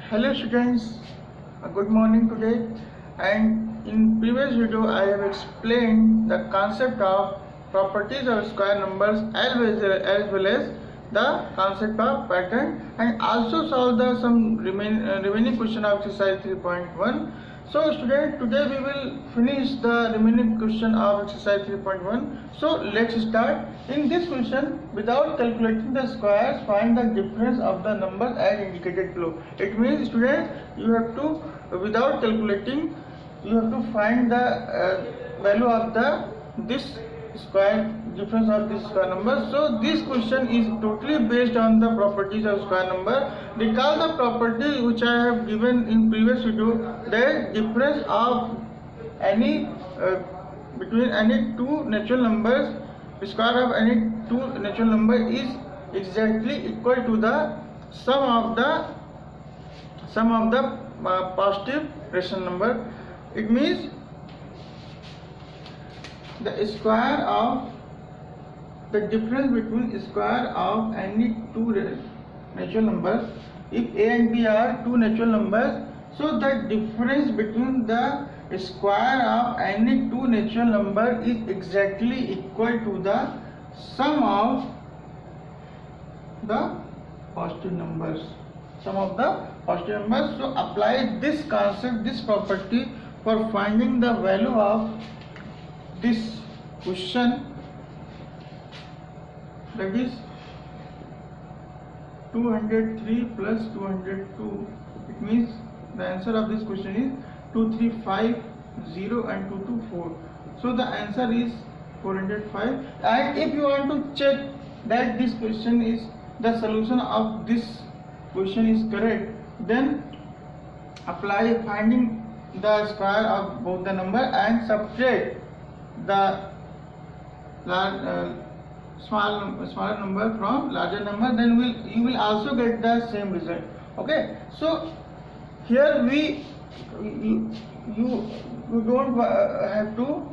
Hello students, good morning today, and in previous video I have explained the concept of properties of square numbers as well as the concept of pattern, and also solve the some remaining question of exercise 3.1. So student, today we will finish the remaining question of exercise 3.1. So let's start. In this question, without calculating the squares, find the difference of the numbers as indicated below. It means student, you have to, without calculating, you have to find the value of this square, difference of this square number. So this question is totally based on the properties of square number. Recall the property which I have given in previous video, the difference of any between any two natural numbers, square of any two natural number is exactly equal to the sum of the positive rational number. It means the square of the difference between square of any two natural numbers. If a and b are two natural numbers, so the difference between the square of any two natural number is exactly equal to the sum of the positive numbers. Sum of the positive numbers. So apply this concept, this property for finding the value of this question, that is 203 plus 202. It means the answer of this question is 2350 and 224. So the answer is 405. And if you want to check that this question is the solution of this question is correct, then apply finding the square of both the number and subtract the smaller number from larger number, then you will also get the same result. Okay, so here you don't have to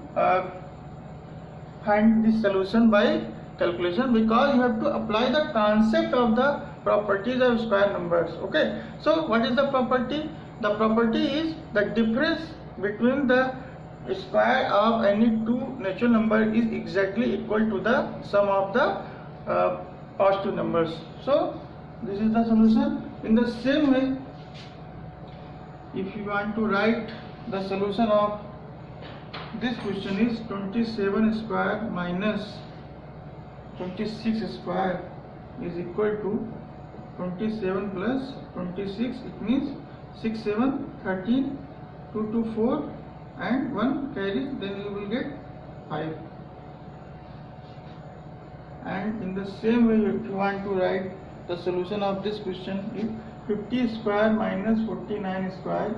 find this solution by calculation, because you have to apply the concept of the properties of square numbers. Okay, so what is the property? The property is the difference between the square of any two natural number is exactly equal to the sum of the positive numbers. So this is the solution. In the same way, if you want to write the solution of this question is 27 square minus 26 square is equal to 27 plus 26. It means 6, 7, 13, 2 to 4 and 1 carry, then you will get 5. And in the same way, if you want to write the solution of this question is 50 square minus 49 square,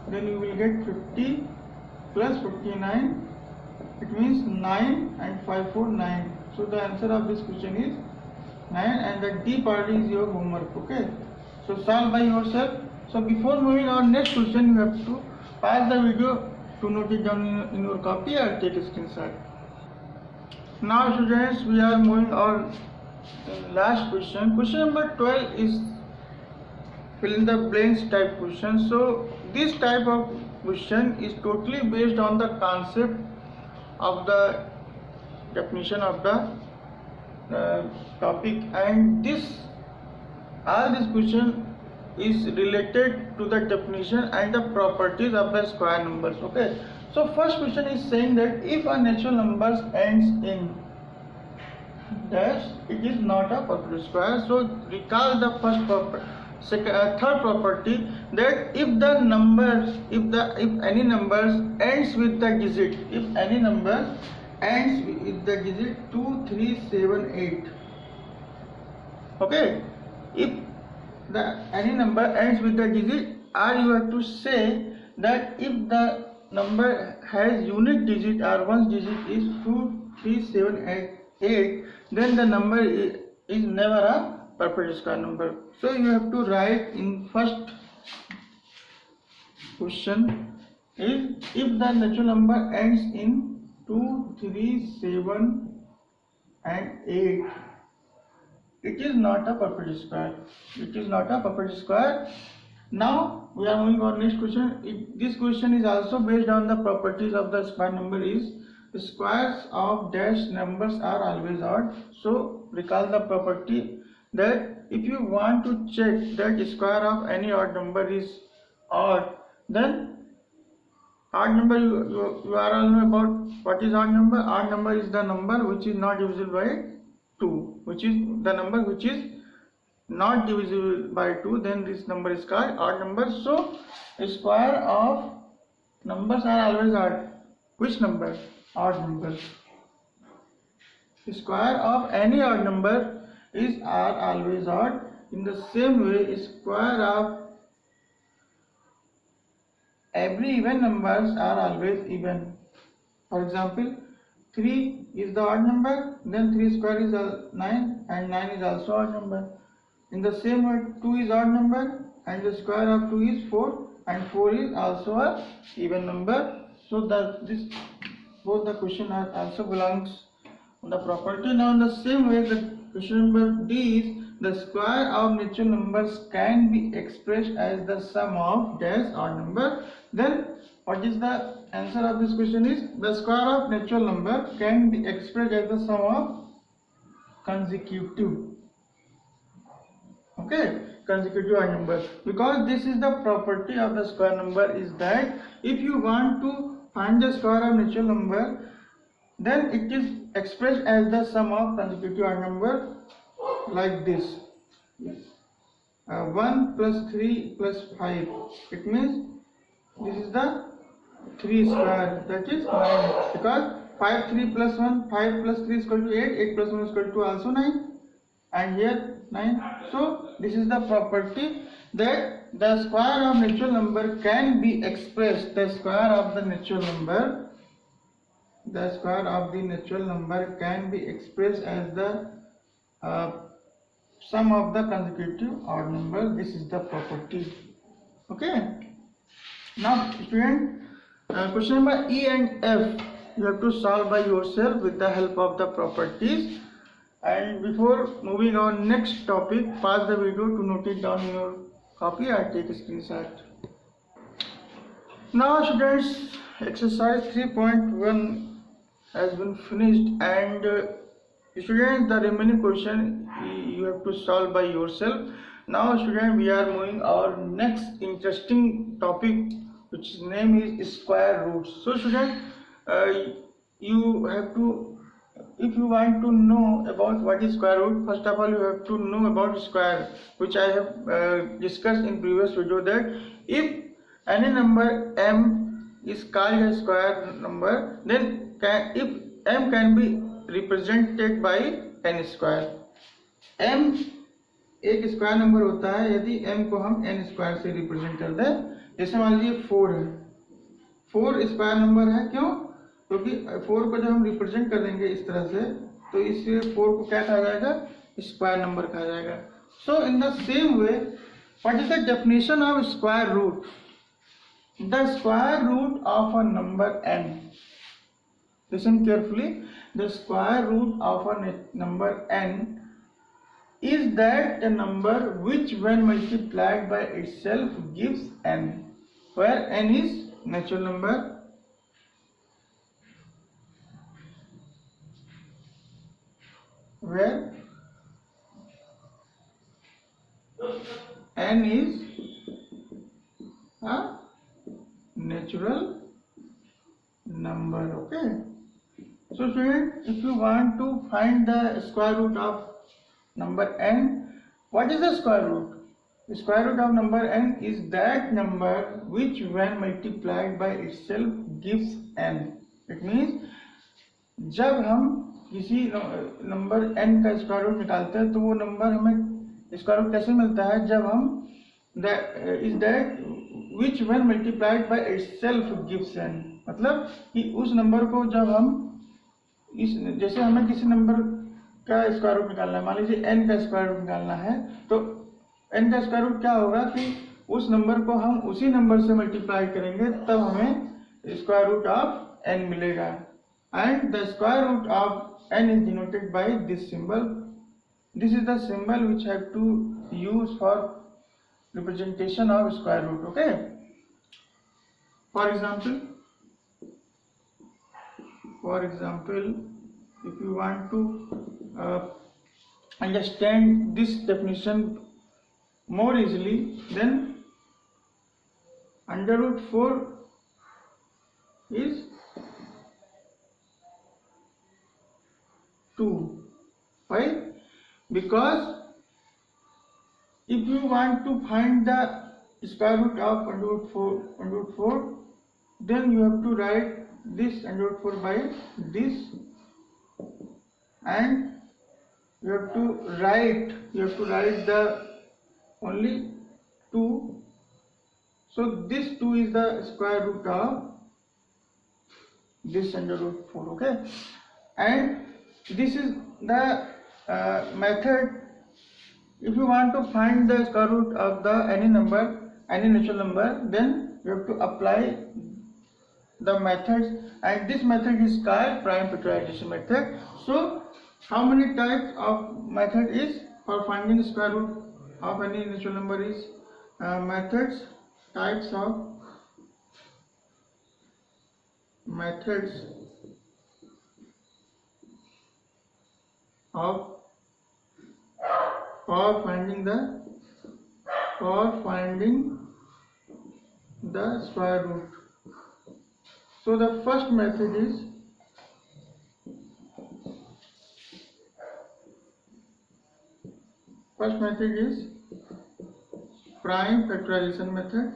then you will get 50 plus 59. It means 9 and 5, 4, 9. So the answer of this question is 9, and the D part is your homework. Okay, so solve by yourself. So before moving on next question, you have to pause the video to note it down in your copy or take a screenshot. Now students, we are moving on last question. Question number 12 is fill in the blanks type question. So this type of question is totally based on the concept of the definition of the topic, and all this question is related to the definition and the properties of the square numbers. Okay, so first question is saying that if a natural number ends in dash, it is not a perfect square. So recall the first property. Third property, that if any numbers ends with the digit, if any number ends with the digit 2, 3, 7, 8. Okay, if any number ends with the digit, or you have to say that if the number has unit digit or one digit is 2, 3, 7, 8, then the number is never a perfect square number. So you have to write in first question is if the natural number ends in 2, 3, 7 and 8, it is not a perfect square. It is not a perfect square. Now we are moving on next question. This question is also based on the properties of the square number. Is the squares of dash numbers are always odd. So recall the property that if you want to check that square of any odd number is odd, then odd number, you are all know about what is odd number. Odd number is the number which is not divisible by 2, which is the number which is not divisible by 2, then this number is called odd number. So a square of numbers are always odd. Which number? Odd numbers. The square of any odd number are always odd. In the same way, a square of every even numbers are always even. For example, 3 is the odd number, then 3 square is 9, and 9 is also odd number. In the same way, 2 is odd number and the square of 2 is 4, and 4 is also a even number. So that this both the question are also belongs on the property. Now in the same way, the question number D is the square of natural numbers can be expressed as the sum of dash odd number. Then what is the answer of this question is the square of natural number can be expressed as the sum of consecutive. Okay, consecutive odd number, because this is the property of the square number is that if you want to find the square of natural number, then it is expressed as the sum of consecutive odd number like this. 1 plus 3 plus 5, it means this is the 3 square, that is 9, because 5 3 plus 1, 5 plus 3 is equal to 8, 8 plus 1 is equal to also 9, and here 9. So this is the property that the square of natural number can be expressed, the square of the natural number can be expressed as the sum of the consecutive odd number. This is the property. Okay. Now student, question number E and F you have to solve by yourself with the help of the properties. And before moving on next topic, pause the video to note it down in your copy or take a screenshot. Now students, exercise 3.1 has been finished, and students, the remaining question you have to solve by yourself. Now students, we are moving our next interesting topic, which name is square roots. So students, you have to, if you want to know about what is square root, first of all you have to know about square, which I have discussed in previous video, that if any number m is called a square number, then if m can be represented by n square. m एक square number होता है यदि m को हम n square से represent कर दें. जैसे मान लीजिए 4 है, 4 स्क्वायर नंबर है. क्यों? क्योंकि 4 को जब हम रिप्रेजेंट कर देंगे इस तरह से, तो इससे 4 को क्या कहा जाएगा? स्क्वायर नंबर कहा जाएगा. So in the same way, what is the definition of square root? The square root of a number n. Listen carefully. The square root of a number n is that the number which when multiplied by itself gives n, where n is natural number, where n is a natural number. Okay. So student, if you want to find the square root of number n, what is the square root? The square root of number n is that number which when multiplied by itself gives n. It means जब हम किसी number n का square root निकालते हैं तो वो number हमें square root कैसे मिलता है? जब हम is that which when multiplied by itself gives n. मतलब कि उस नंबर को जब हम इस, जैसे हमें किसी नंबर का स्क्वायर रूट निकालना है, मान लीजिए n का स्क्वायर रूट निकालना है, तो n का स्क्वायर रूट क्या होगा कि उस नंबर को हम उसी नंबर से मल्टीप्लाई करेंगे तब हमें स्क्वायर रूट ऑफ n मिलेगा. And the square root of n is denoted by this symbol. This is the symbol which have to use for representation of square root. Okay, for example, if you want to understand this definition more easily, then under root 4 is 2. Why? Because if you want to find the square root of under root 4, then you have to write this under root 4 by this, and you have to write the only 2. So this 2 is the square root of this under root 4. Okay, and this is the method. If you want to find the square root of any natural number, then you have to apply the methods, and this method is called prime factorization method. So how many types of method is for finding the square root of any natural number is types of methods of for finding the square root. So the first method is prime factorization method.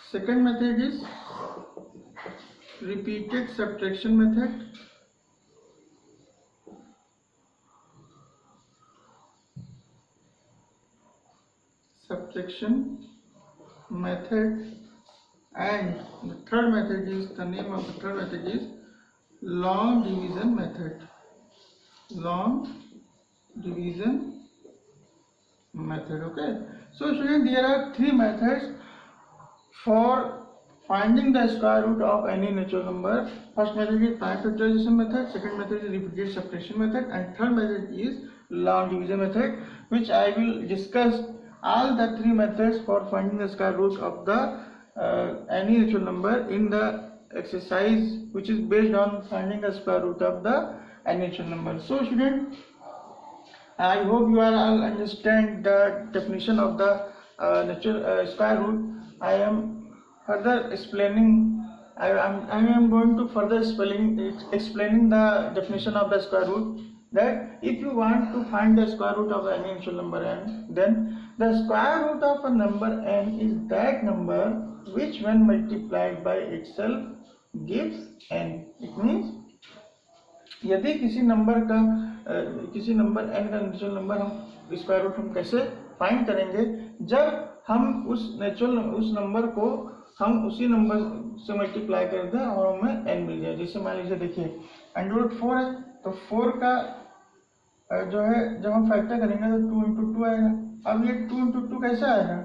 Second method is repeated subtraction method. And the third method is, the name of the third method is long division method. Okay, so students, there are three methods for finding the square root of any natural number. First method is prime factorization method, second method is repeated subtraction method, and third method is long division method, which I will discuss all the three methods for finding the square root of the any natural number in the exercise, which is based on finding the square root of the any natural number. So students, I hope you all understand the definition of the natural square root. I am further explaining. I am going to further explaining the definition of the square root. That if you want to find the square root of any natural number n, then the square root of a number n is that number which, when multiplied by itself, gives n. It means यदि किसी number n का natural number हम square root हम कैसे find करेंगे, जब हम उस नंबर को हम उसी नंबर से मल्टीप्लाई कर दें और हमें n मिल जाए. जैसे मान लीजिए, देखिए अंडर रूट 4 है, तो 4 का जो है जब हम फैक्टर करेंगे तो 2 इंटू 2 आएगा. अब ये 2 इंटू 2 कैसे आएगा?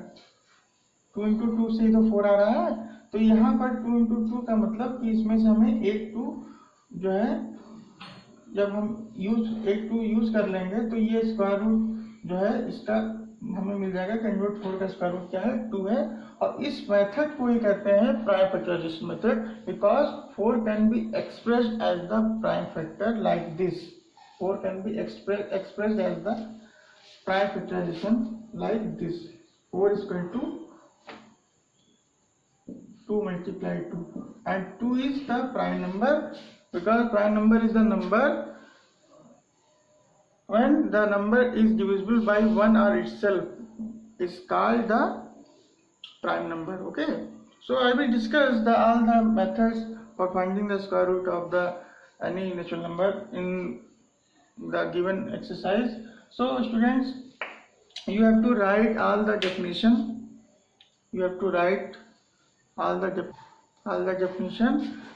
2 इंटू 2 से ही तो 4 आ रहा है. तो यहाँ पर 2 इंटू 2 का मतलब कि इसमें से हमें एक 2 जो है, जब हम एक 2 यूज कर लेंगे तो ये स्क्वायर रूट जो है इसका हमें मिल जाएगा कि अंडर रूट 4 का स्क्वायर रूट क्या है? 2 है. और इस मेथड को ही कहते हैं prime factorization method, because 4 can be expressed as the prime factor like this. 4 can be expressed as the prime factorization like this. 4 is equal to 2 multiplied 2, and 2 is the prime number, because prime number is the number when the number is divisible by 1 or itself is called the prime number. Okay, so I will discuss all the methods for finding the square root of the any natural number in the given exercise. So students, you have to write all the definition.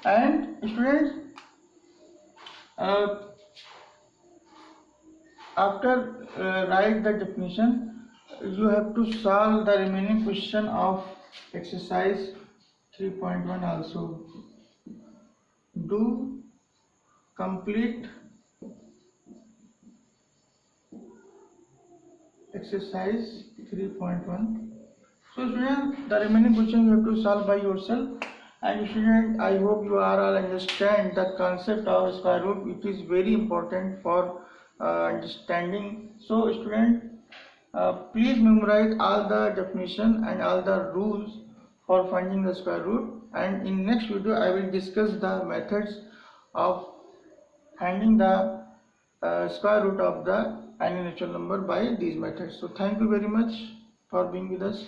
And students, after write the definition, you have to solve the remaining question of exercise 3.1 also. Do complete exercise 3.1. So student, the remaining question you have to solve by yourself. And student, I hope you are all understand the concept of square root, which is very important for understanding. So student, please memorize all the definition and all the rules for finding the square root. And in next video, I will discuss the methods of finding the square root of the any natural number by these methods. So thank you very much for being with us.